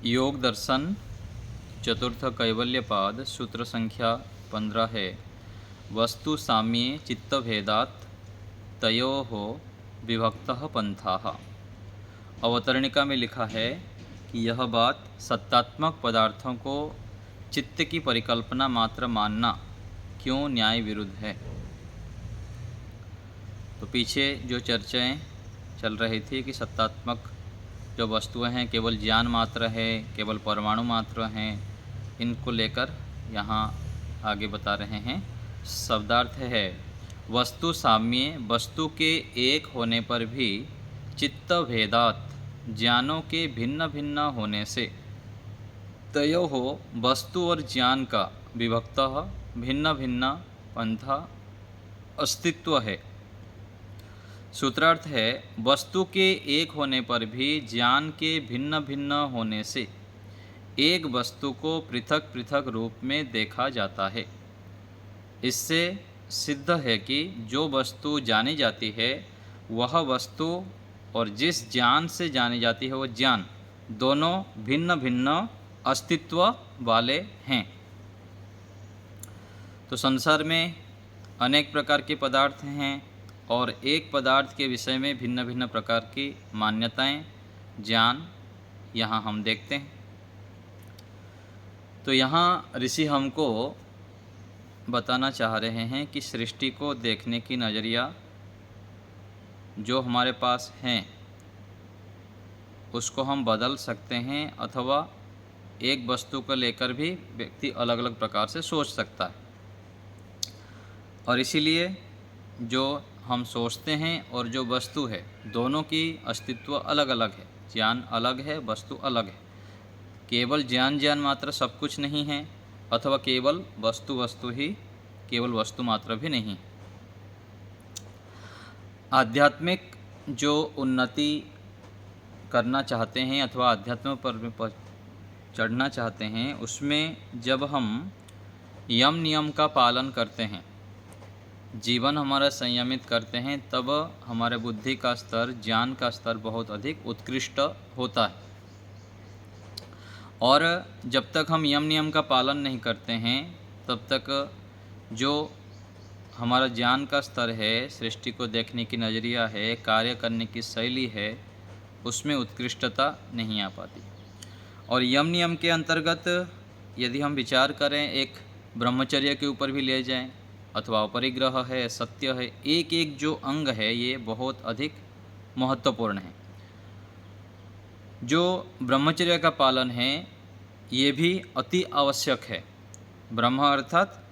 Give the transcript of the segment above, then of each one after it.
योग दर्शन चतुर्थ कैवल्यपाद सूत्र संख्या 15 है। वस्तु साम्ये चित्तभेदात् तयोः विभक्तः पंथाः। अवतरणिका में लिखा है कि यह बात सत्तात्मक पदार्थों को चित्त की परिकल्पना मात्र मानना क्यों न्याय विरुद्ध है। तो पीछे जो चर्चाएं चल रही थी कि सत्तात्मक जो वस्तुएं हैं केवल ज्ञान मात्र है, केवल परमाणु मात्र हैं, इनको लेकर यहाँ आगे बता रहे हैं। शब्दार्थ है वस्तु साम्ये, वस्तु के एक होने पर भी चित्त भेदात, ज्ञानों के भिन्न भिन्न होने से, तयोः वस्तु और ज्ञान का विभक्तः भिन्न भिन्न पंथा अस्तित्व है। सूत्रार्थ है वस्तु के एक होने पर भी ज्ञान के भिन्न भिन्न होने से एक वस्तु को पृथक पृथक रूप में देखा जाता है। इससे सिद्ध है कि जो वस्तु जानी जाती है वह वस्तु और जिस ज्ञान से जानी जाती है वह ज्ञान दोनों भिन्न भिन्न अस्तित्व वाले हैं। तो संसार में अनेक प्रकार के पदार्थ हैं और एक पदार्थ के विषय में भिन्न भिन्न प्रकार की मान्यताएं, ज्ञान यहाँ हम देखते हैं। तो यहाँ ऋषि हमको बताना चाह रहे हैं कि सृष्टि को देखने की नज़रिया जो हमारे पास हैं उसको हम बदल सकते हैं, अथवा एक वस्तु को लेकर भी व्यक्ति अलग अलग प्रकार से सोच सकता है। और इसीलिए जो हम सोचते हैं और जो वस्तु है दोनों की अस्तित्व अलग अलग है। ज्ञान अलग है, वस्तु अलग है। केवल ज्ञान मात्र सब कुछ नहीं है, अथवा केवल वस्तु ही केवल वस्तु मात्र भी नहीं। आध्यात्मिक जो उन्नति करना चाहते हैं अथवा अध्यात्म पर चढ़ना चाहते हैं, उसमें जब हम यम नियम का पालन करते हैं, जीवन हमारा संयमित करते हैं, तब हमारे बुद्धि का स्तर, ज्ञान का स्तर बहुत अधिक उत्कृष्ट होता है। और जब तक हम यम नियम का पालन नहीं करते हैं तब तक जो हमारा ज्ञान का स्तर है, सृष्टि को देखने की नज़रिया है, कार्य करने की शैली है, उसमें उत्कृष्टता नहीं आ पाती। और यम नियम के अंतर्गत यदि हम विचार करें, एक ब्रह्मचर्य के ऊपर भी ले जाएं, अथवा अपरिग्रह है, सत्य है, एक एक जो अंग है ये बहुत अधिक महत्वपूर्ण है। जो ब्रह्मचर्य का पालन है ये भी अति आवश्यक है। ब्रह्म अर्थात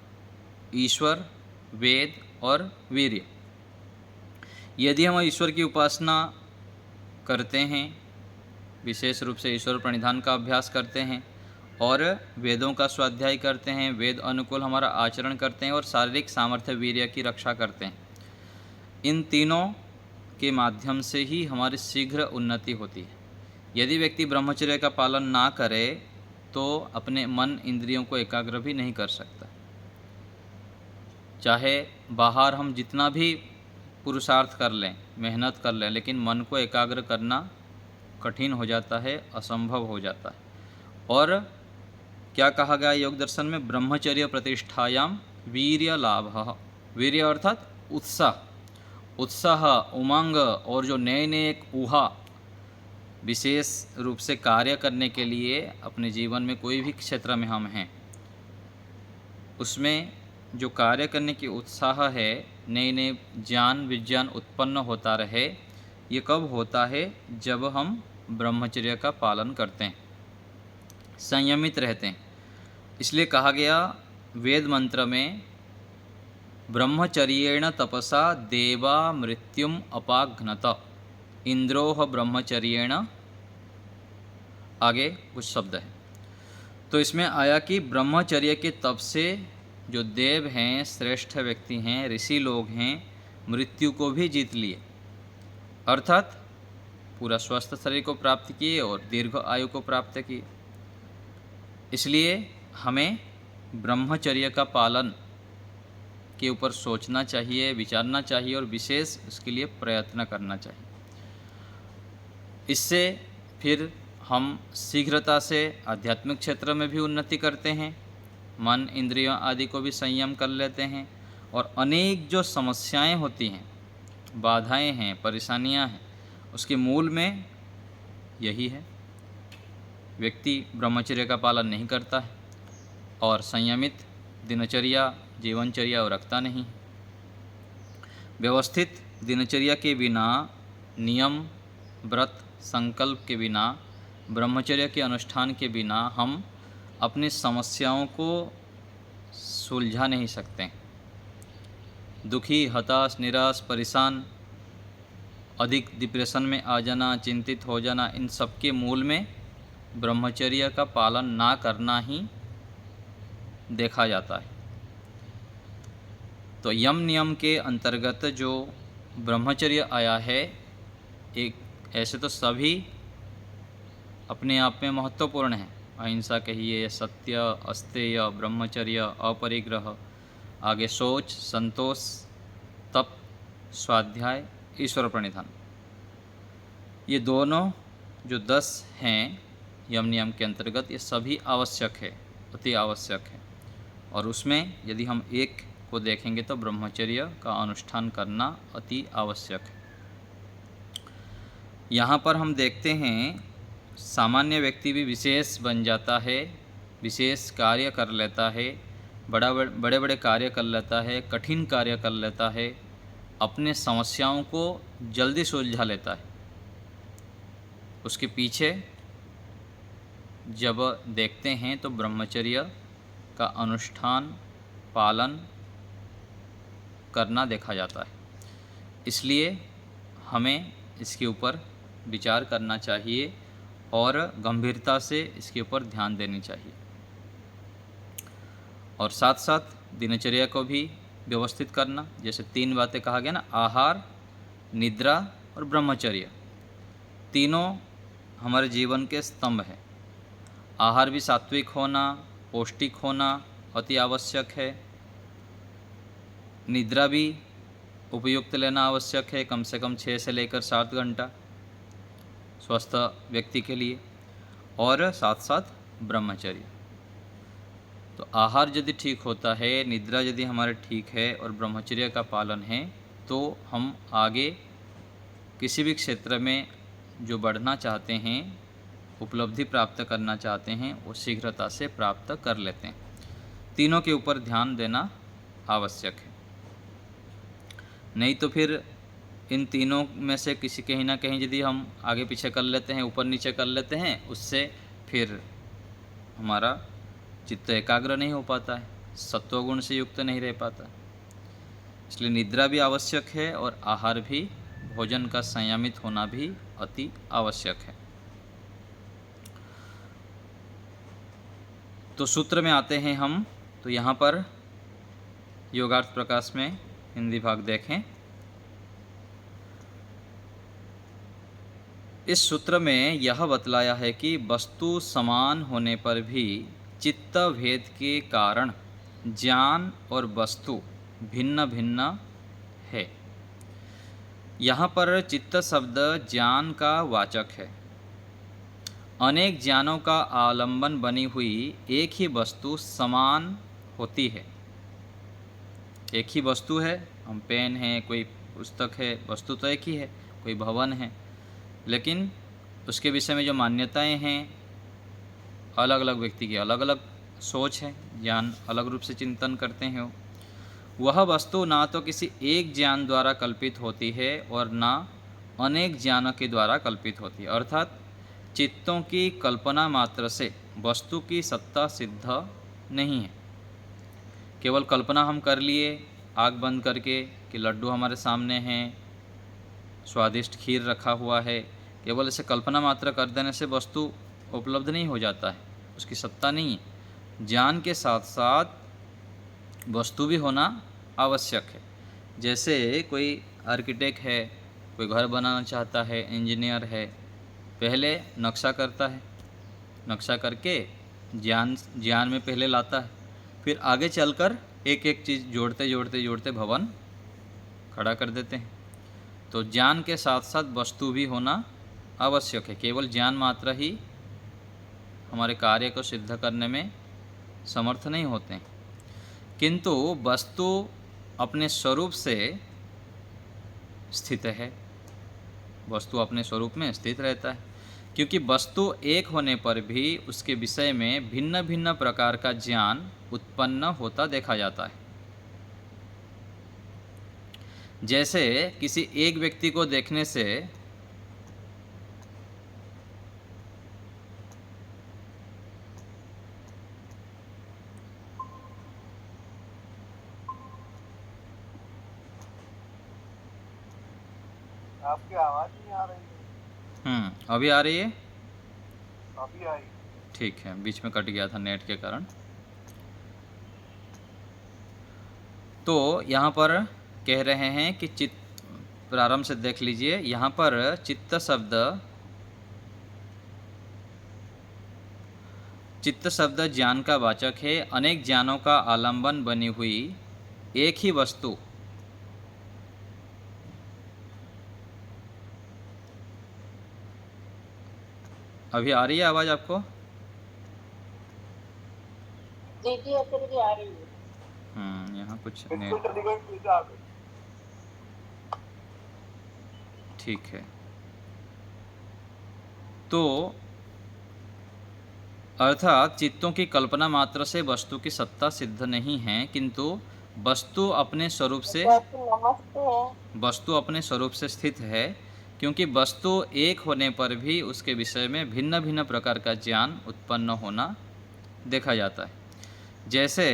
ईश्वर, वेद और वीर्य। यदि हम ईश्वर की उपासना करते हैं, विशेष रूप से ईश्वर प्रणिधान का अभ्यास करते हैं और वेदों का स्वाध्याय करते हैं, वेद अनुकूल हमारा आचरण करते हैं और शारीरिक सामर्थ्य वीर्य की रक्षा करते हैं, इन तीनों के माध्यम से ही हमारी शीघ्र उन्नति होती है। यदि व्यक्ति ब्रह्मचर्य का पालन ना करे तो अपने मन इंद्रियों को एकाग्र भी नहीं कर सकता। चाहे बाहर हम जितना भी पुरुषार्थ कर लें, मेहनत कर लें, लेकिन मन को एकाग्र करना कठिन हो जाता है, असंभव हो जाता है। और क्या कहा गया योग दर्शन में? ब्रह्मचर्य प्रतिष्ठायाम वीर्य लाभः। वीर्य अर्थात उत्साह, उमंग और जो नए नए एक ऊहा, विशेष रूप से कार्य करने के लिए अपने जीवन में कोई भी क्षेत्र में हम हैं, उसमें जो कार्य करने की उत्साह है, नए नए ज्ञान विज्ञान उत्पन्न होता रहे, ये कब होता है? जब हम ब्रह्मचर्य का पालन करते हैं, संयमित रहते हैं। इसलिए कहा गया वेद मंत्र में ब्रह्मचर्येण तपसा देवा मृत्युम अपाघ्नत इंद्रोह ब्रह्मचर्येण, आगे कुछ शब्द है। तो इसमें आया कि ब्रह्मचर्य के तप से जो देव हैं, श्रेष्ठ व्यक्ति हैं, ऋषि लोग हैं, मृत्यु को भी जीत लिए, अर्थात पूरा स्वस्थ शरीर को प्राप्त किए और दीर्घ आयु को प्राप्त किए। इसलिए हमें ब्रह्मचर्य का पालन के ऊपर सोचना चाहिए, विचारना चाहिए और विशेष उसके लिए प्रयत्न करना चाहिए। इससे फिर हम शीघ्रता से आध्यात्मिक क्षेत्र में भी उन्नति करते हैं, मन इंद्रियों आदि को भी संयम कर लेते हैं, और अनेक जो समस्याएं होती हैं, बाधाएं हैं, परेशानियां हैं, उसके मूल में यही है, व्यक्ति ब्रह्मचर्य का पालन नहीं करता है और संयमित दिनचर्या जीवनचर्या रखता नहीं। व्यवस्थित दिनचर्या के बिना, नियम व्रत संकल्प के बिना, ब्रह्मचर्य के अनुष्ठान के बिना हम अपनी समस्याओं को सुलझा नहीं सकते। दुखी, हताश, निराश, परेशान, अधिक डिप्रेशन में आ जाना, चिंतित हो जाना, इन सब के मूल में ब्रह्मचर्य का पालन ना करना ही देखा जाता है। तो यम नियम के अंतर्गत जो ब्रह्मचर्य आया है, एक ऐसे तो सभी अपने आप में महत्वपूर्ण हैं, अहिंसा कहिए, सत्य, अस्तेय, ब्रह्मचर्य, अपरिग्रह, आगे शौच, संतोष, तप, स्वाध्याय, ईश्वर प्रणिधान, ये दोनों जो 10 हैं यम नियम के अंतर्गत, ये सभी आवश्यक है, अति आवश्यक है। और उसमें यदि हम एक को देखेंगे तो ब्रह्मचर्य का अनुष्ठान करना अति आवश्यक है। यहाँ पर हम देखते हैं सामान्य व्यक्ति भी विशेष बन जाता है, विशेष कार्य कर लेता है, बड़े बड़े कार्य कर लेता है, कठिन कार्य कर लेता है, अपने समस्याओं को जल्दी सुलझा लेता है। उसके पीछे जब देखते हैं तो ब्रह्मचर्य का अनुष्ठान पालन करना देखा जाता है। इसलिए हमें इसके ऊपर विचार करना चाहिए और गंभीरता से इसके ऊपर ध्यान देनी चाहिए, और साथ साथ दिनचर्या को भी व्यवस्थित करना। जैसे 3 बातें कहा गया ना, आहार, निद्रा और ब्रह्मचर्य, तीनों हमारे जीवन के स्तंभ हैं। आहार भी सात्विक होना, पौष्टिक होना अति आवश्यक है। निद्रा भी उपयुक्त लेना आवश्यक है, कम से कम 6 से लेकर 7 घंटा स्वस्थ व्यक्ति के लिए, और साथ साथ ब्रह्मचर्य। तो आहार यदि ठीक होता है, निद्रा यदि हमारे ठीक है और ब्रह्मचर्य का पालन है, तो हम आगे किसी भी क्षेत्र में जो बढ़ना चाहते हैं, उपलब्धि प्राप्त करना चाहते हैं, वो शीघ्रता से प्राप्त कर लेते हैं। तीनों के ऊपर ध्यान देना आवश्यक है, नहीं तो फिर इन तीनों में से किसी कहीं ना कहीं यदि हम आगे पीछे कर लेते हैं, ऊपर नीचे कर लेते हैं, उससे फिर हमारा चित्त एकाग्र नहीं हो पाता है, सत्वगुण से युक्त नहीं रह पाता। इसलिए निद्रा भी आवश्यक है और आहार भी, भोजन का संयमित होना भी अति आवश्यक है। तो सूत्र में आते हैं हम, तो यहाँ पर योगार्थ प्रकाश में हिंदी भाग देखें। इस सूत्र में यह बतलाया है कि वस्तु समान होने पर भी चित्त भेद के कारण ज्ञान और वस्तु भिन्न भिन्न है। यहाँ पर चित्त शब्द ज्ञान का वाचक है। अनेक ज्ञानों का आलंबन बनी हुई एक ही वस्तु समान होती है। एक ही वस्तु है, हम पेन है, कोई पुस्तक है, वस्तु तो एक ही है, कोई भवन है, लेकिन उसके विषय में जो मान्यताएं हैं, अलग अलग व्यक्ति की अलग अलग सोच है, ज्ञान अलग रूप से चिंतन करते हैं। वह वस्तु ना तो किसी एक ज्ञान द्वारा कल्पित होती है और ना अनेक ज्ञानों के द्वारा कल्पित होती है। अर्थात चित्तों की कल्पना मात्र से वस्तु की सत्ता सिद्ध नहीं है। केवल कल्पना हम कर लिए आँख बंद करके कि लड्डू हमारे सामने हैं, स्वादिष्ट खीर रखा हुआ है, केवल इसे कल्पना मात्र कर देने से वस्तु उपलब्ध नहीं हो जाता है, उसकी सत्ता नहीं है। ज्ञान के साथ साथ वस्तु भी होना आवश्यक है। जैसे कोई आर्किटेक्ट है, कोई घर बनाना चाहता है, इंजीनियर है, पहले नक्शा करता है, नक्शा करके ज्ञान में पहले लाता है, फिर आगे चलकर एक एक चीज़ जोड़ते भवन खड़ा कर देते हैं। तो ज्ञान के साथ साथ वस्तु भी होना आवश्यक है। केवल ज्ञान मात्र ही हमारे कार्य को सिद्ध करने में समर्थ नहीं होते, किंतु वस्तु अपने स्वरूप से स्थित है, वस्तु अपने स्वरूप में स्थित रहता है, क्योंकि वस्तु एक होने पर भी उसके विषय में भिन्न भिन्न प्रकार का ज्ञान उत्पन्न होता देखा जाता है। जैसे किसी एक व्यक्ति को देखने से आपकी आवाज नहीं आ रही है। अभी आ रही है? अभी आई। ठीक है, बीच में कट गया था नेट के कारण। तो यहाँ पर कह रहे हैं कि प्रारंभ से देख लीजिए, यहाँ पर चित्त शब्द ज्ञान का वाचक है। अनेक ज्ञानों का आलंबन बनी हुई एक ही वस्तु अभी आ रही है आवाज़ आपको? जी जी आ रही है। यहाँ कुछ बिल्कुल नेट, चली गई, फिर से आ गई। ठीक है। तो अर्थात चित्तों की कल्पना मात्र से वस्तु की सत्ता सिद्ध नहीं है, किंतु वस्तु अपने स्वरूप से स्थित है, क्योंकि वस्तु एक होने पर भी उसके विषय में भिन्न भिन्न प्रकार का ज्ञान उत्पन्न होना देखा जाता है। जैसे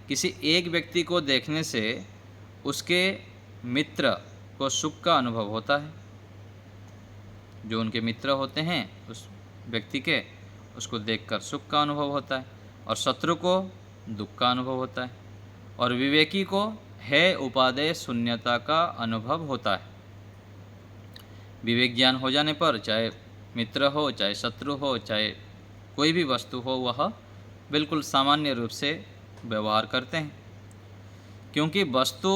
किसी एक व्यक्ति को देखने से उसके मित्र को सुख का अनुभव होता है, जो उनके मित्र होते हैं उस व्यक्ति के, उसको देखकर सुख का अनुभव होता है, और शत्रु को दुख का अनुभव होता है, और विवेकी को है उपादेय शून्यता का अनुभव होता है। विवेक ज्ञान हो जाने पर चाहे मित्र हो, चाहे शत्रु हो, चाहे कोई भी वस्तु हो, वह बिल्कुल सामान्य रूप से व्यवहार करते हैं, क्योंकि वस्तु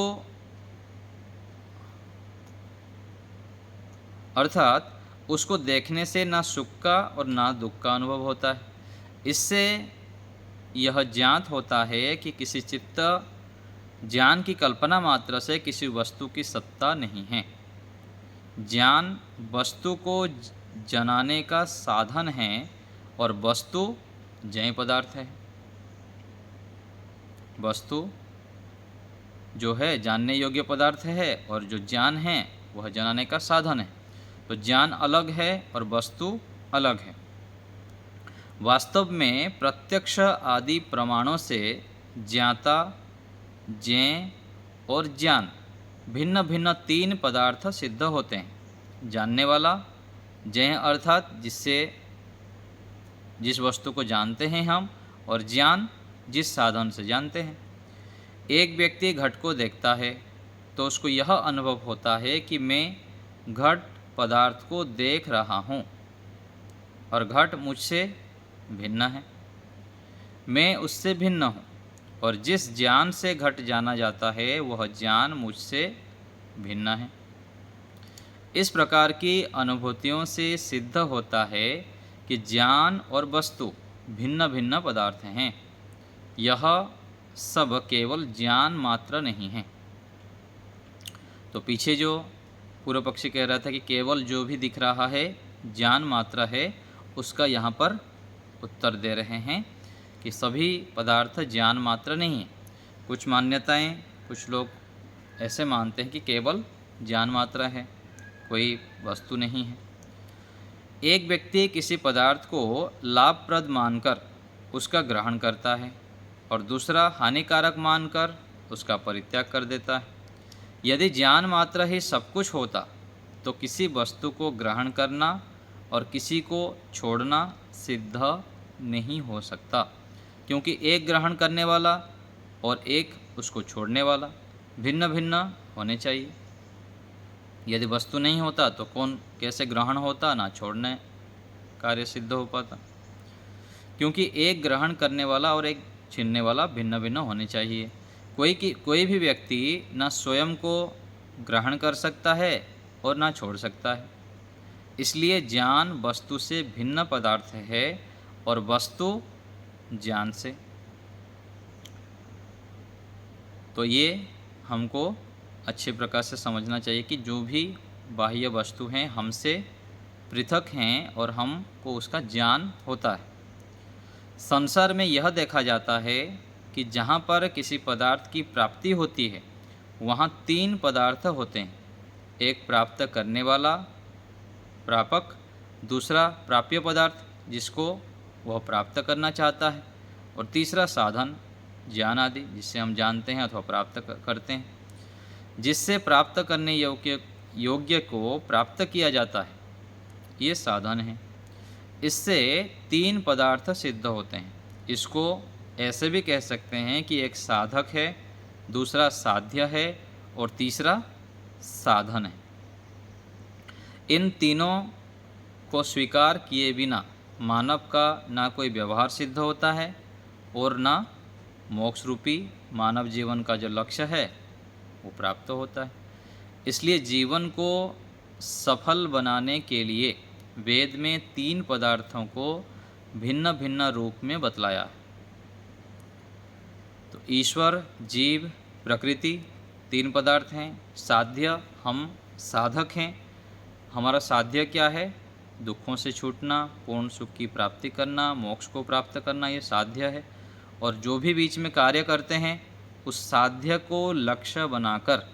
अर्थात उसको देखने से ना सुख का और ना दुख का अनुभव होता है। इससे यह ज्ञात होता है कि किसी चित्त ज्ञान की कल्पना मात्र से किसी वस्तु की सत्ता नहीं है। ज्ञान वस्तु को जनाने का साधन है, और वस्तु ज्ञेय पदार्थ है। वस्तु जो है जानने योग्य पदार्थ है, और जो ज्ञान है वह जनाने का साधन है। तो ज्ञान अलग है और वस्तु अलग है। वास्तव में प्रत्यक्ष आदि प्रमाणों से ज्ञाता, ज्ञेय और ज्ञान भिन्न भिन्न तीन पदार्थ सिद्ध होते हैं। जानने वाला, ज्ञेय अर्थात जिस वस्तु को जानते हैं हम, और ज्ञान जिस साधन से जानते हैं। एक व्यक्ति घट को देखता है तो उसको यह अनुभव होता है कि मैं घट पदार्थ को देख रहा हूँ, और घट मुझसे भिन्न है, मैं उससे भिन्न हूँ, और जिस ज्ञान से घट जाना जाता है वह ज्ञान मुझसे भिन्न है। इस प्रकार की अनुभूतियों से सिद्ध होता है कि ज्ञान और वस्तु भिन्न भिन्न पदार्थ हैं। यह सब केवल ज्ञान मात्र नहीं है। तो पीछे जो पूर्व पक्षी कह रहा था कि केवल जो भी दिख रहा है ज्ञान मात्र है, उसका यहाँ पर उत्तर दे रहे हैं कि सभी पदार्थ ज्ञान मात्र नहीं है। कुछ मान्यताएं, कुछ लोग ऐसे मानते हैं कि केवल ज्ञान मात्र है, कोई वस्तु नहीं है। एक व्यक्ति किसी पदार्थ को लाभप्रद मानकर उसका ग्रहण करता है, और दूसरा हानिकारक मानकर उसका परित्याग कर देता है। यदि ज्ञान मात्र ही सब कुछ होता तो किसी वस्तु को ग्रहण करना और किसी को छोड़ना सिद्ध नहीं हो सकता, क्योंकि एक ग्रहण करने वाला और एक उसको छोड़ने वाला भिन्न भिन्न होने चाहिए। यदि वस्तु नहीं होता तो कौन कैसे ग्रहण होता, ना छोड़ने कार्य सिद्ध हो पाता, क्योंकि एक ग्रहण करने वाला और एक छीनने वाला भिन्न भिन्न होने चाहिए। कोई भी व्यक्ति न स्वयं को ग्रहण कर सकता है और ना छोड़ सकता है। इसलिए ज्ञान वस्तु से भिन्न पदार्थ है और वस्तु ज्ञान से। तो ये हमको अच्छे प्रकार से समझना चाहिए कि जो भी बाह्य वस्तु हैं हमसे पृथक हैं और हमको उसका ज्ञान होता है। संसार में यह देखा जाता है कि जहाँ पर किसी पदार्थ की प्राप्ति होती है वहाँ 3 पदार्थ होते हैं। एक प्राप्त करने वाला प्रापक, दूसरा प्राप्य पदार्थ जिसको वह प्राप्त करना चाहता है, और तीसरा साधन ज्ञान आदि जिससे हम जानते हैं अथवा प्राप्त करते हैं। जिससे प्राप्त करने योग्य को प्राप्त किया जाता है, ये साधन है। इससे 3 पदार्थ सिद्ध होते हैं। इसको ऐसे भी कह सकते हैं कि एक साधक है, दूसरा साध्य है और तीसरा साधन है। इन तीनों को स्वीकार किए बिना मानव का ना कोई व्यवहार सिद्ध होता है और ना मोक्ष रूपी मानव जीवन का जो लक्ष्य है वो प्राप्त होता है। इसलिए जीवन को सफल बनाने के लिए वेद में 3 पदार्थों को भिन्न भिन्न रूप में बतलाया है। तो ईश्वर, जीव, प्रकृति 3 पदार्थ हैं। साध्य, हम साधक हैं। हमारा साध्य क्या है? दुखों से छूटना, पूर्ण सुख की प्राप्ति करना, मोक्ष को प्राप्त करना, ये साध्य है। और जो भी बीच में कार्य करते हैं उस साध्य को लक्ष्य बनाकर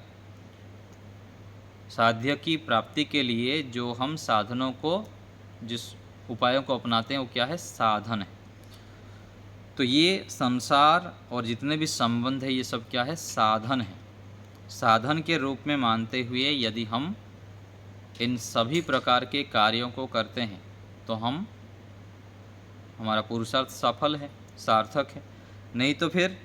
साध्य की प्राप्ति के लिए जो हम साधनों को, जिस उपायों को अपनाते हैं वो क्या है? साधन है। तो ये संसार और जितने भी संबंध है ये सब क्या है? साधन है। साधन के रूप में मानते हुए यदि हम इन सभी प्रकार के कार्यों को करते हैं तो हमारा पुरुषार्थ सफल है, सार्थक है। नहीं तो फिर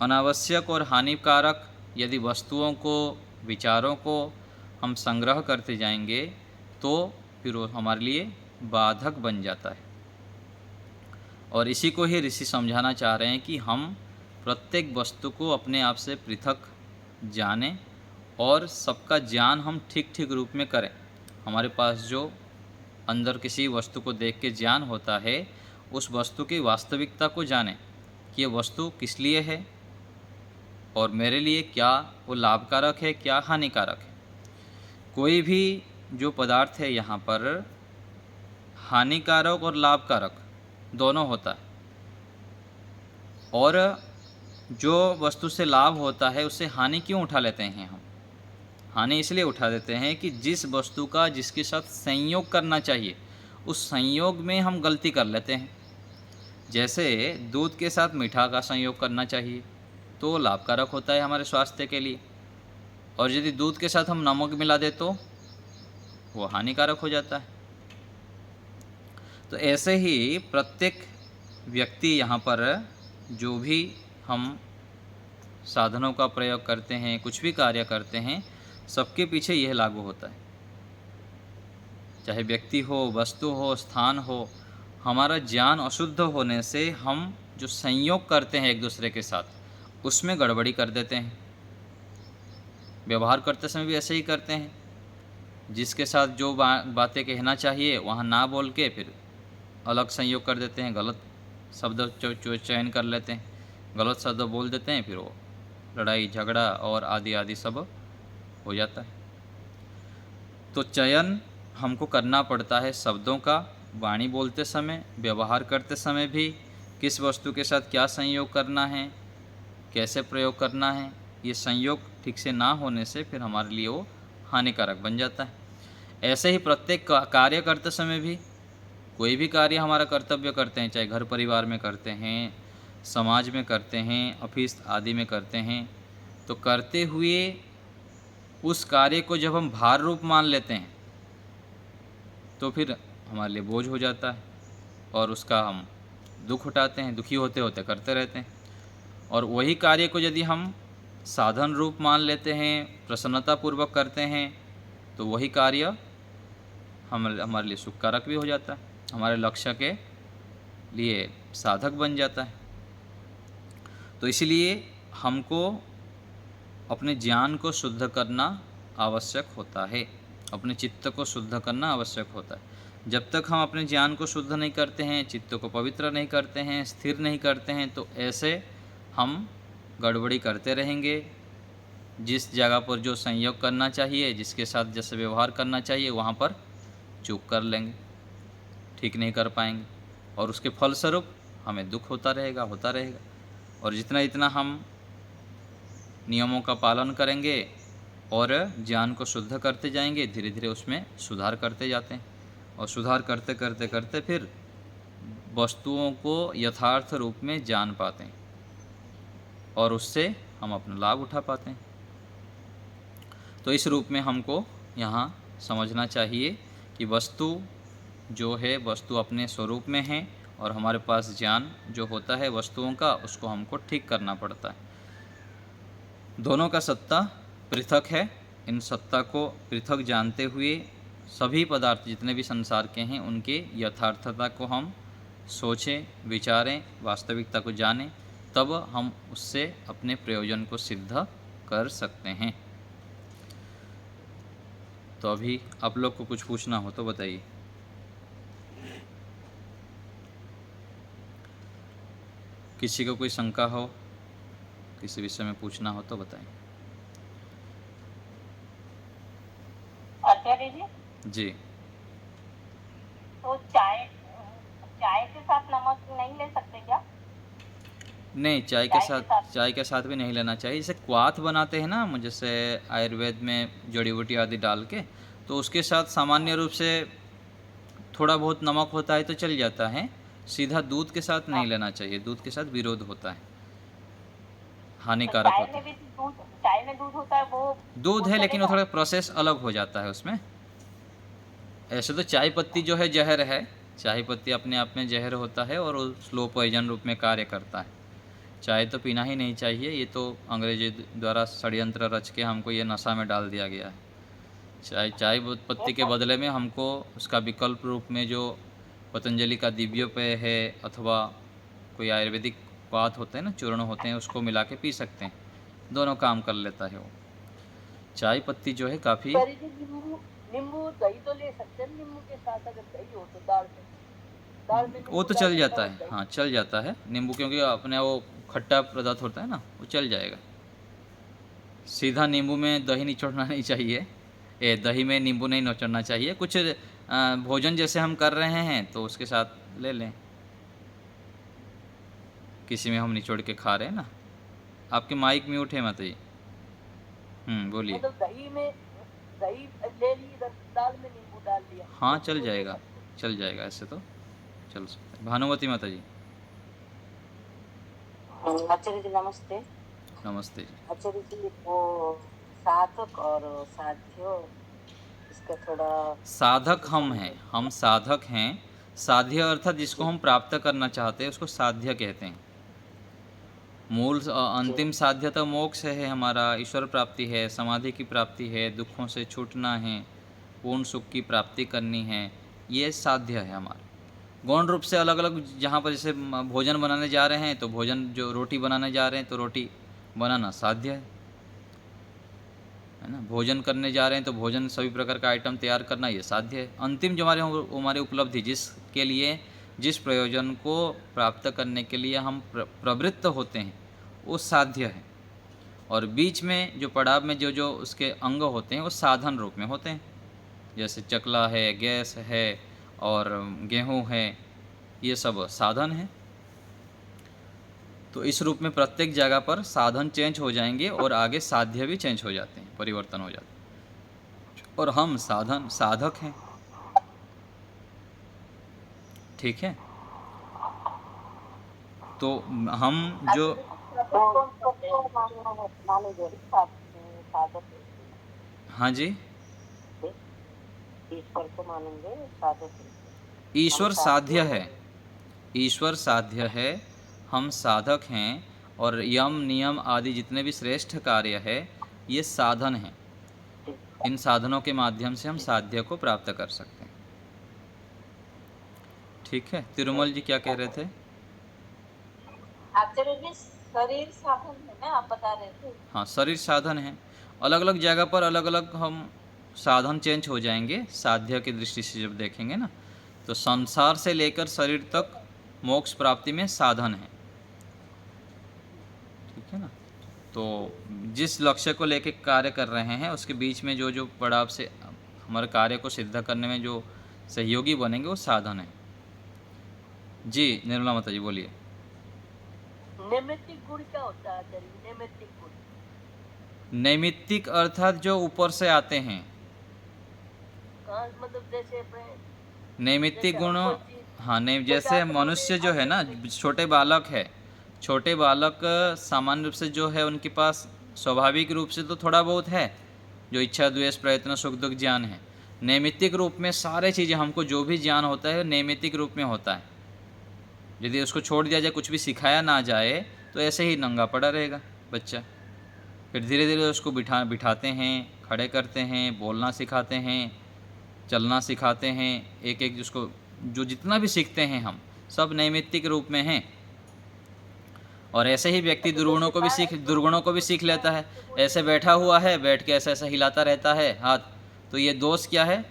अनावश्यक और हानिकारक यदि वस्तुओं को, विचारों को हम संग्रह करते जाएंगे तो फिर वो हमारे लिए बाधक बन जाता है। और इसी को ही ऋषि समझाना चाह रहे हैं कि हम प्रत्येक वस्तु को अपने आप से पृथक जानें और सबका ज्ञान हम ठीक ठीक रूप में करें। हमारे पास जो अंदर किसी वस्तु को देख के ज्ञान होता है उस वस्तु की वास्तविकता को जानें कि ये वस्तु किस लिए है और मेरे लिए क्या वो लाभकारक है, क्या हानिकारक है। कोई भी जो पदार्थ है यहाँ पर हानिकारक और लाभकारक दोनों होता है। और जो वस्तु से लाभ होता है उससे हानि क्यों उठा लेते हैं हम? हानि इसलिए उठा देते हैं कि जिस वस्तु का जिसके साथ संयोग करना चाहिए उस संयोग में हम गलती कर लेते हैं। जैसे दूध के साथ मीठा का संयोग करना चाहिए तो लाभकारक होता है हमारे स्वास्थ्य के लिए, और यदि दूध के साथ हम नमक मिला दे तो वो हानिकारक हो जाता है। तो ऐसे ही प्रत्येक व्यक्ति यहाँ पर जो भी हम साधनों का प्रयोग करते हैं, कुछ भी कार्य करते हैं, सबके पीछे यह लागू होता है। चाहे व्यक्ति हो, वस्तु हो, स्थान हो, हमारा ज्ञान अशुद्ध होने से हम जो संयोग करते हैं एक दूसरे के साथ उसमें गड़बड़ी कर देते हैं। व्यवहार करते समय भी ऐसे ही करते हैं। जिसके साथ जो बातें कहना चाहिए वहाँ ना बोल के फिर अलग संयोग कर देते हैं, गलत शब्द चयन कर लेते हैं, गलत शब्द बोल देते हैं, फिर वो लड़ाई झगड़ा और आदि आदि सब हो जाता है। तो चयन हमको करना पड़ता है शब्दों का, वाणी बोलते समय, व्यवहार करते समय भी किस वस्तु के साथ क्या संयोग करना है, कैसे प्रयोग करना है। ये संयोग ठीक से ना होने से फिर हमारे लिए वो हानिकारक बन जाता है। ऐसे ही प्रत्येक कार्य करते समय भी, कोई भी कार्य हमारा कर्तव्य करते हैं, चाहे घर परिवार में करते हैं, समाज में करते हैं, ऑफिस आदि में करते हैं, तो करते हुए उस कार्य को जब हम भार रूप मान लेते हैं तो फिर हमारे लिए बोझ हो जाता है और उसका हम दुख उठाते हैं, दुखी होते होते करते रहते हैं। और वही कार्य को यदि हम साधन रूप मान लेते हैं, प्रसन्नतापूर्वक करते हैं, तो वही कार्य हमारे लिए सुखकारक भी हो जाता है, हमारे लक्ष्य के लिए साधक बन जाता है। तो इसलिए हमको अपने ज्ञान को शुद्ध करना आवश्यक होता है, अपने चित्त को शुद्ध करना आवश्यक होता है। जब तक हम अपने ज्ञान को शुद्ध नहीं करते हैं, चित्त को पवित्र नहीं करते हैं, स्थिर नहीं करते हैं, तो ऐसे हम गड़बड़ी करते रहेंगे। जिस जगह पर जो संयोग करना चाहिए, जिसके साथ जैसे व्यवहार करना चाहिए, वहाँ पर चूक कर लेंगे, ठीक नहीं कर पाएंगे, और उसके फलस्वरूप हमें दुख होता रहेगा। और जितना जितना हम नियमों का पालन करेंगे और ज्ञान को शुद्ध करते जाएंगे, धीरे धीरे उसमें सुधार करते जाते हैं, और सुधार करते करते करते फिर वस्तुओं को यथार्थ रूप में जान पाते हैं, और उससे हम अपना लाभ उठा पाते हैं। तो इस रूप में हमको यहाँ समझना चाहिए कि वस्तु जो है, वस्तु अपने स्वरूप में है, और हमारे पास ज्ञान जो होता है वस्तुओं का, उसको हमको ठीक करना पड़ता है। दोनों का सत्ता पृथक है। इन सत्ता को पृथक जानते हुए सभी पदार्थ जितने भी संसार के हैं, उनके यथार्थता को हम सोचें, विचारें, वास्तविकता को जानें, तब हम उससे अपने प्रयोजन को सिद्ध कर सकते हैं। तो अभी आप लोग को कुछ पूछना हो तो बताइए। किसी को कोई शंका हो, किसी विषय में पूछना हो तो बताएं। आचार्य जी, तो चाय के साथ नमक नहीं ले सकते क्या? नहीं, चाय के साथ भी नहीं लेना चाहिए। जैसे क्वाथ बनाते हैं ना, जैसे आयुर्वेद में जड़ी बूटी आदि डाल के, तो उसके साथ सामान्य रूप से थोड़ा बहुत नमक होता है तो चल जाता है। सीधा दूध के साथ नहीं लेना चाहिए, दूध के साथ विरोध होता है, हानिकारक होता है। चाय में दूध होता है, वो दूध है, लेकिन वो थोड़ा प्रोसेस अलग हो जाता है उसमें। ऐसे तो चाय पत्ती जो है जहर है, चाय पत्ती अपने आप में जहर होता है और वो स्लो पॉइजन रूप में कार्य करता है। चाय तो पीना ही नहीं चाहिए, ये तो अंग्रेजी द्वारा षड्यंत्र रच के हमको ये नशा में डाल दिया गया है। चाय पत्ती के बदले में हमको उसका विकल्प रूप में जो पतंजलि का दिव्योपेय है, अथवा कोई आयुर्वेदिक पात होते हैं ना, चूर्ण होते हैं, उसको मिला के पी सकते हैं। दोनों काम कर लेता है वो। चाय पत्ती जो है काफ़ी। नींबू दही तो ले सकते हैं, नींबू के साथ अगर दही हो तो दाल में वो तो चल जाता है, हाँ चल जाता है नींबू, क्योंकि अपने वो खट्टा पदार्थ होता है ना, वो चल जाएगा। सीधा नींबू में दही निचोड़ना नहीं चाहिए, दही में नींबू नहीं निचोड़ना चाहिए। कुछ भोजन जैसे हम कर रहे हैं तो उसके साथ ले लें, किसी में हम निचोड़ के खा रहे हैं ना। आपके माइक म्यूट है माता जी। बोलिए। मतलब दही ले ली, दाल में नींबू डाल लिया, हाँ चल जाएगा, ऐसे तो चल सकता है। भानुमति माता जी। आचार्य जी नमस्ते। नमस्ते जी। आचार्य जी, वो साधक और साध्य, इसका थोड़ा। साधक हम हैं, हम साधक हैं। साध्य अर्थात जिसको हम प्राप्त करना चाहते हैं उसको साध्य कहते हैं। मूल अंतिम साध्य तो मोक्ष है हमारा, ईश्वर प्राप्ति है, समाधि की प्राप्ति है, दुखों से छूटना है, पूर्ण सुख की प्राप्ति करनी है, ये साध्य है हमारा। गौण रूप से अलग अलग, जहाँ पर जैसे भोजन बनाने जा रहे हैं तो भोजन, जो रोटी बनाने जा रहे हैं तो रोटी बनाना साध्य है ना। भोजन करने जा रहे हैं तो भोजन, सभी प्रकार का आइटम तैयार करना, ये साध्य है। अंतिम जो हमारी उपलब्धि, जिसके लिए, जिस प्रयोजन को प्राप्त करने के लिए हम प्रवृत्त होते हैं, वो साध्य है। और बीच में जो पड़ाव में जो उसके अंग होते हैं वो साधन रूप में होते हैं। जैसे चकला है, गैस है और गेहूँ है, ये सब साधन हैं। तो इस रूप में प्रत्येक जगह पर साधन चेंज हो जाएंगे और आगे साध्य भी चेंज हो जाते हैं, परिवर्तन हो जाते हैं, और हम साधक हैं। ठीक है। तो हम जो हाँ जी, ईश्वर को मानेंगे साधक। ईश्वर साध्य है, ईश्वर साध्य है, हम साधक हैं। और यम नियम आदि जितने भी श्रेष्ठ कार्य है, ये साधन हैं। इन साधनों के माध्यम से हम साध्य को प्राप्त कर सकते हैं। ठीक है। तिरुमल जी क्या कह रहे थे? आचार्य जी, शरीर साधन है ना, आप बता रहे थे। हाँ, शरीर साधन है। अलग अलग जगह पर अलग अलग हम साधन चेंज हो जाएंगे, साध्य की दृष्टि से जब देखेंगे ना। तो संसार से लेकर शरीर तक मोक्ष प्राप्ति में साधन है। ठीक है ना। तो जिस लक्ष्य को लेकर कार्य कर रहे हैं उसके बीच में जो जो पड़ाव से हमारे कार्य को सिद्ध करने में जो सहयोगी बनेंगे वो साधन है। जी निर्मला माता जी बोलिए। नैमित्तिक गुण क्या होता है आचार्य? नैमित्तिक गुण नैमित्तिक अर्थात जो ऊपर से आते हैं। कहाँ, मतलब जैसे अपने नैमित्तिक जैसे गुण, हम कोई चीज हाँ नहीं, जैसे जैसे आत्मा मनुष्य में जो है ना, छोटे बालक है, छोटे बालक सामान्य रूप से जो है उनके पास स्वाभाविक रूप से तो थोड़ा बहुत है जो इच्छा द्वेष प्रयत्न सुख दुख ज्ञान है। नैमित्तिक रूप में सारे चीज़ें हमको जो भी ज्ञान होता है नैमित्तिक रूप में होता है। यदि उसको छोड़ दिया जाए, कुछ भी सिखाया ना जाए तो ऐसे ही नंगा पड़ा रहेगा बच्चा। फिर धीरे धीरे उसको बिठाते हैं, खड़े करते हैं, बोलना सिखाते हैं, चलना सिखाते हैं, एक एक जिसको जो जितना भी सीखते हैं हम सब नैमित्तिक रूप में हैं। और ऐसे ही व्यक्ति दुर्गुणों को भी सीख लेता है। ऐसे बैठा हुआ है, बैठ के ऐसा ऐसा हिलाता रहता है हाथ, तो ये दोष क्या है?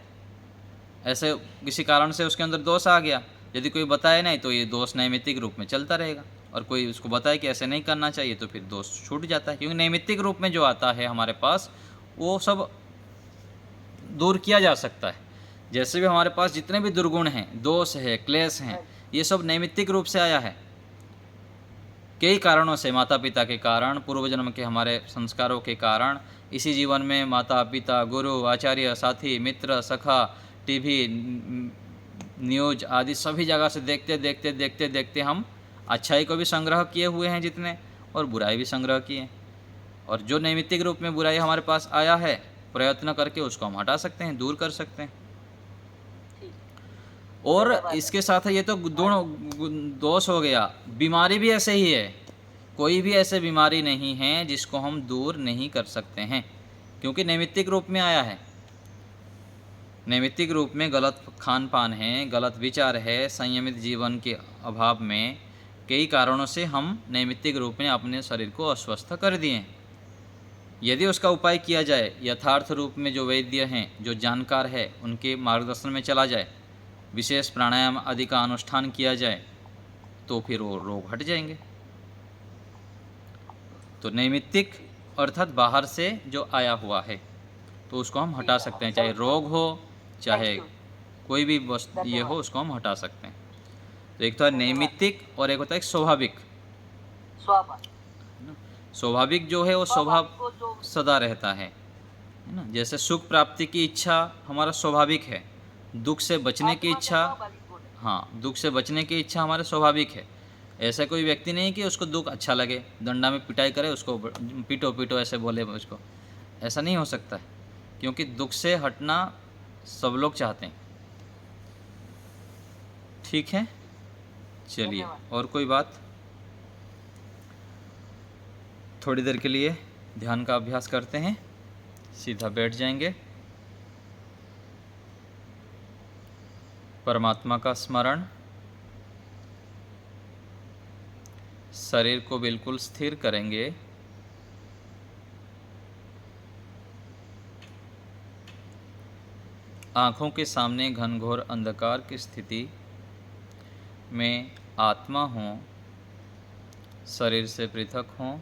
ऐसे किसी कारण से उसके अंदर दोष आ गया, यदि कोई बताए नहीं तो ये दोष नैमित्तिक रूप में चलता रहेगा। और कोई उसको बताए कि ऐसे नहीं करना चाहिए तो फिर दोष छूट जाता है, क्योंकि नैमित्तिक रूप में जो आता है हमारे पास वो सब दूर किया जा सकता है। जैसे भी हमारे पास जितने भी दुर्गुण हैं, दोष है, क्लेश हैं, ये सब नैमित्तिक रूप से आया है कई कारणों से। माता पिता के कारण, पूर्व जन्म के हमारे संस्कारों के कारण, इसी जीवन में माता पिता, गुरु, आचार्य, साथी, मित्र, सखा, टीवी, न्यूज आदि सभी जगह से देखते देखते देखते देखते हम अच्छाई को भी संग्रह किए हुए हैं जितने, और बुराई भी संग्रह किए। और जो नैमित्तिक रूप में बुराई हमारे पास आया है, प्रयत्न करके उसको हम हटा सकते हैं, दूर कर सकते हैं। और इसके साथ ये तो दोष हो गया। बीमारी भी ऐसे ही है, कोई भी ऐसे बीमारी नहीं है जिसको हम दूर नहीं कर सकते हैं, क्योंकि नैमित्तिक रूप में आया है। नैमित्तिक रूप में गलत खान पान है, गलत विचार है, संयमित जीवन के अभाव में कई कारणों से हम नैमित्तिक रूप में अपने शरीर को अस्वस्थ कर दिए। यदि उसका उपाय किया जाए, यथार्थ रूप में जो वैद्य हैं, जो जानकार है, उनके मार्गदर्शन में चला जाए, विशेष प्राणायाम आदि का अनुष्ठान किया जाए, तो फिर वो रोग हट जाएंगे। तो नैमित्तिक अर्थात बाहर से जो आया हुआ है तो उसको हम हटा सकते हैं, चाहे रोग हो चाहे कोई भी वस्तु ये हो, उसको हम हटा सकते हैं। तो एक तो है नैमित्तिक और एक होता है स्वाभाविक। स्वाभाविक जो है वो स्वभाव सदा रहता है ना। जैसे सुख प्राप्ति की इच्छा हमारा स्वाभाविक है, दुख से बचने की इच्छा, हाँ दुख से बचने की इच्छा हमारा स्वाभाविक है। ऐसा कोई व्यक्ति नहीं कि उसको दुख अच्छा लगे, डंडा में पिटाई करे, उसको पीटो पीटो ऐसे बोले उसको, ऐसा नहीं हो सकता है, क्योंकि दुख से हटना सब लोग चाहते हैं। ठीक है, चलिए और कोई बात? थोड़ी देर के लिए ध्यान का अभ्यास करते हैं, सीधा बैठ जाएंगे। परमात्मा का स्मरण, शरीर को बिल्कुल स्थिर करेंगे। आँखों के सामने घनघोर अंधकार की स्थिति में आत्मा हों, शरीर से पृथक हों।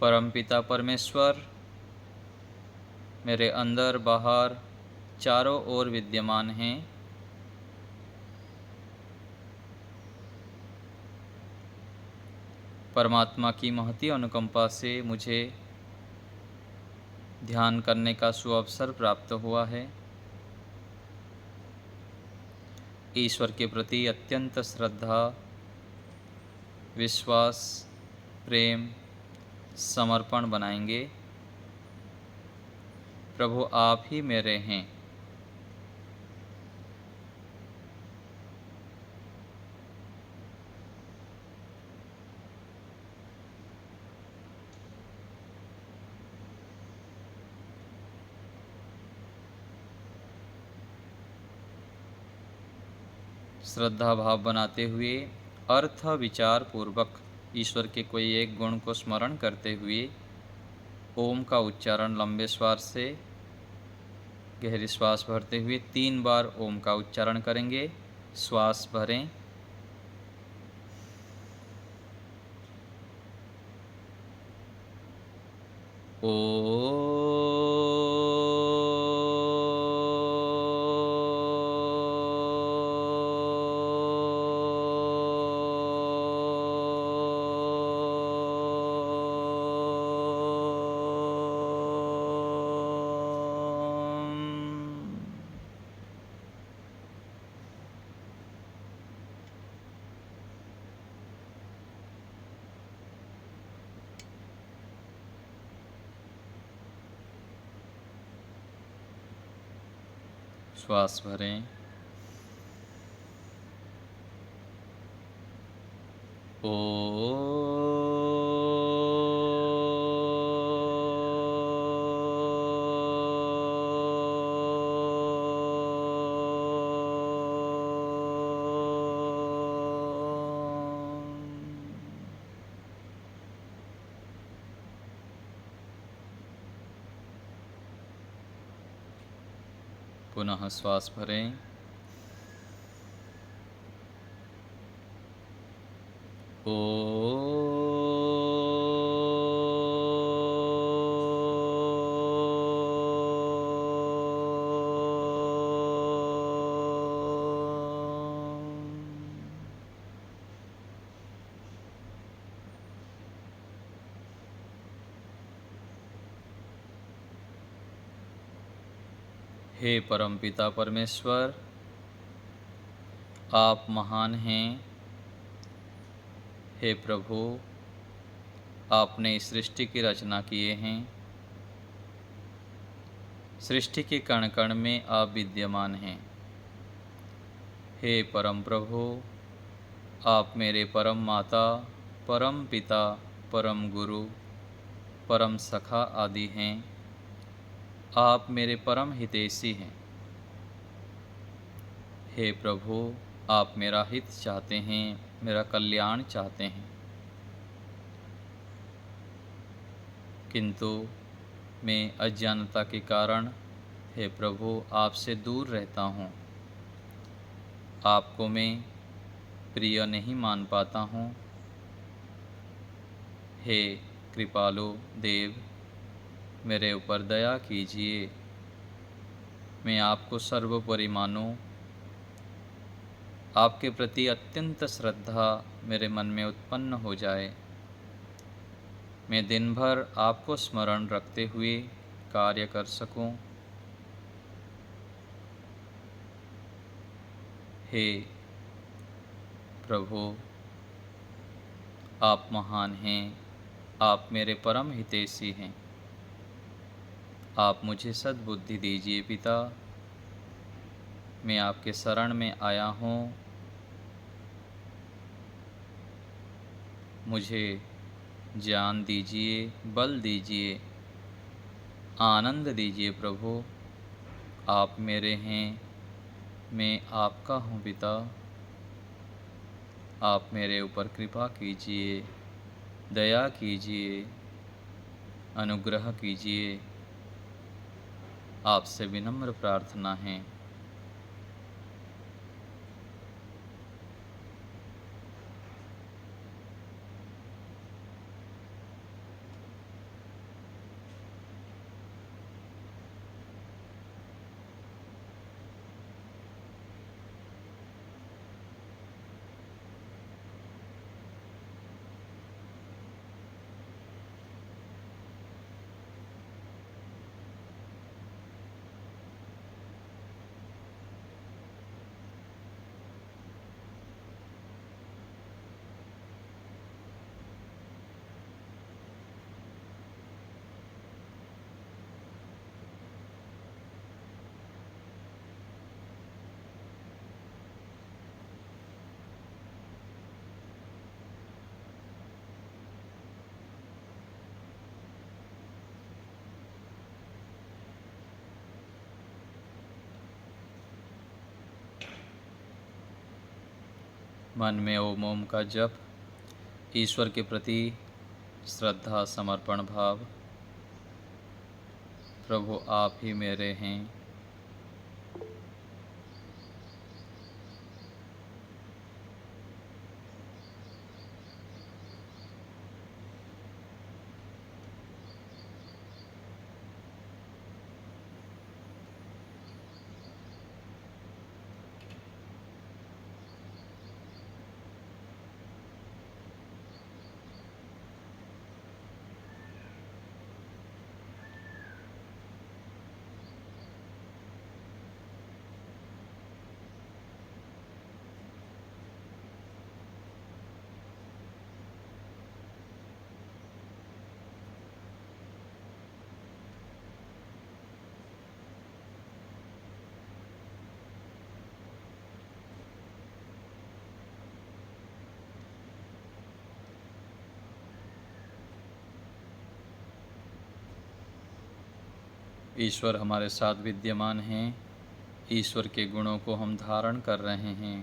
परमपिता परमेश्वर मेरे अंदर बाहर चारों ओर विद्यमान हैं। परमात्मा की महती अनुकंपा से मुझे ध्यान करने का सुअवसर प्राप्त हुआ है। ईश्वर के प्रति अत्यंत श्रद्धा, विश्वास, प्रेम, समर्पण बनाएंगे। प्रभु आप ही मेरे हैं। श्रद्धा भाव बनाते हुए अर्थ विचार पूर्वक ईश्वर के कोई एक गुण को स्मरण करते हुए ओम का उच्चारण लंबे श्वास से गहरी श्वास भरते हुए 3 बार ओम का उच्चारण करेंगे। श्वास भरें, ओ। श्वास भरें, ओ। पुनः श्वास भरें, ओ। हे परमपिता परमेश्वर, आप महान हैं। हे प्रभु, आपने इस सृष्टि की रचना किए हैं। सृष्टि के कण कण में आप विद्यमान हैं। हे परम प्रभु, आप मेरे परम माता, परम पिता, परम गुरु, परम सखा आदि हैं। आप मेरे परम हितैषी हैं। हे प्रभु, आप मेरा हित चाहते हैं, मेरा कल्याण चाहते हैं, किंतु मैं अज्ञानता के कारण हे प्रभु आपसे दूर रहता हूँ। आपको मैं प्रिय नहीं मान पाता हूँ। हे कृपालु देव, मेरे ऊपर दया कीजिए। मैं आपको सर्वोपरि मानूं। आपके प्रति अत्यंत श्रद्धा मेरे मन में उत्पन्न हो जाए। मैं दिन भर आपको स्मरण रखते हुए कार्य कर सकूं। हे प्रभु, आप महान हैं। आप मेरे परम हितैषी हैं। आप मुझे सद्बुद्धि दीजिए पिता। मैं आपके शरण में आया हूँ। मुझे ज्ञान दीजिए, बल दीजिए, आनंद दीजिए प्रभु। आप मेरे हैं, मैं आपका हूँ पिता। आप मेरे ऊपर कृपा कीजिए, दया कीजिए, अनुग्रह कीजिए। आपसे विनम्र प्रार्थना है। मन में ओम ओम का जप, ईश्वर के प्रति श्रद्धा समर्पण भाव। प्रभु आप ही मेरे हैं, ईश्वर हमारे साथ विद्यमान हैं, ईश्वर के गुणों को हम धारण कर रहे हैं।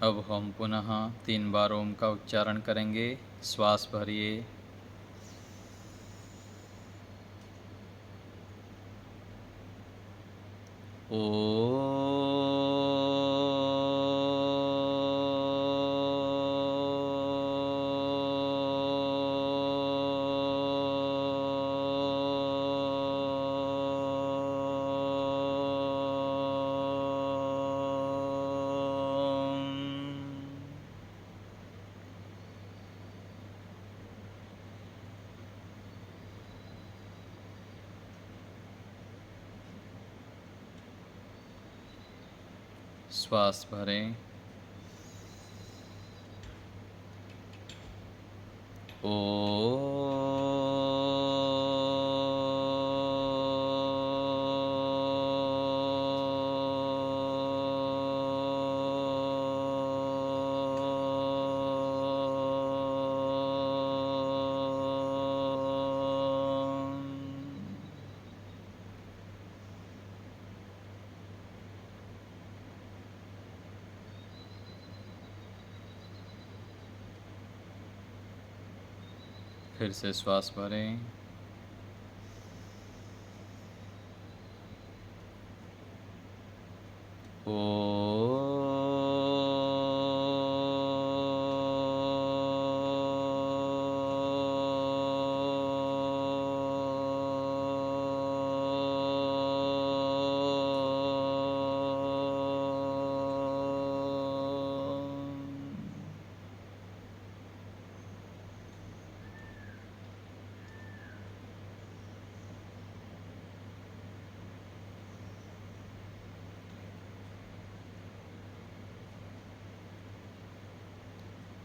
अब हम पुनः 3 बार ओम का उच्चारण करेंगे। श्वास भरिए, श्वास भरें, फिर से श्वास भरें,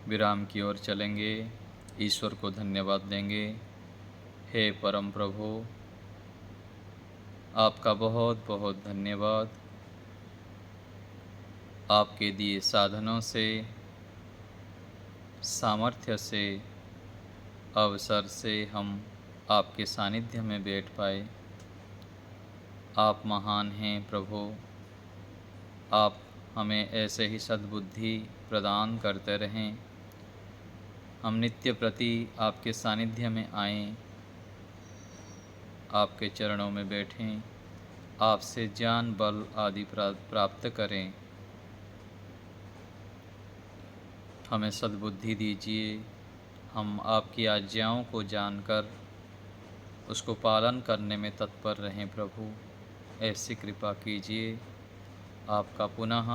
विराम की ओर चलेंगे। ईश्वर को धन्यवाद देंगे। हे परम प्रभु, आपका बहुत बहुत धन्यवाद। आपके दिए साधनों से, सामर्थ्य से, अवसर से हम आपके सानिध्य में बैठ पाए। आप महान हैं प्रभु। आप हमें ऐसे ही सद्बुद्धि प्रदान करते रहें। हम नित्य प्रति आपके सानिध्य में आएं, आपके चरणों में बैठें, आपसे ज्ञान बल आदि प्राप्त करें। हमें सद्बुद्धि दीजिए। हम आपकी आज्ञाओं को जानकर उसको पालन करने में तत्पर रहें प्रभु। ऐसी कृपा कीजिए। आपका पुनः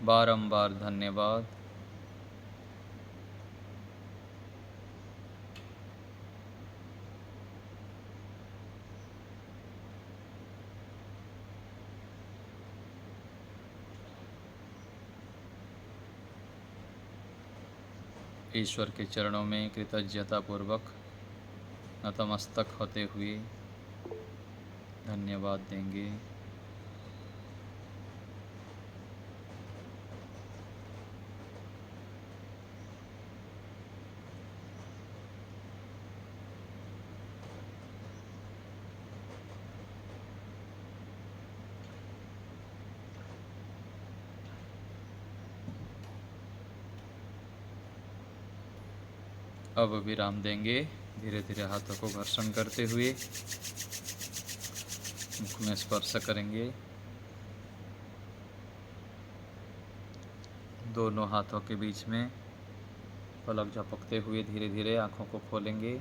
बारंबार धन्यवाद। ईश्वर के चरणों में कृतज्ञतापूर्वक नतमस्तक होते हुए धन्यवाद देंगे। अब विराम देंगे। धीरे धीरे हाथों को घर्षण करते हुए मुख में स्पर्श करेंगे। दोनों हाथों के बीच में पलक झपकते हुए धीरे धीरे आँखों को खोलेंगे।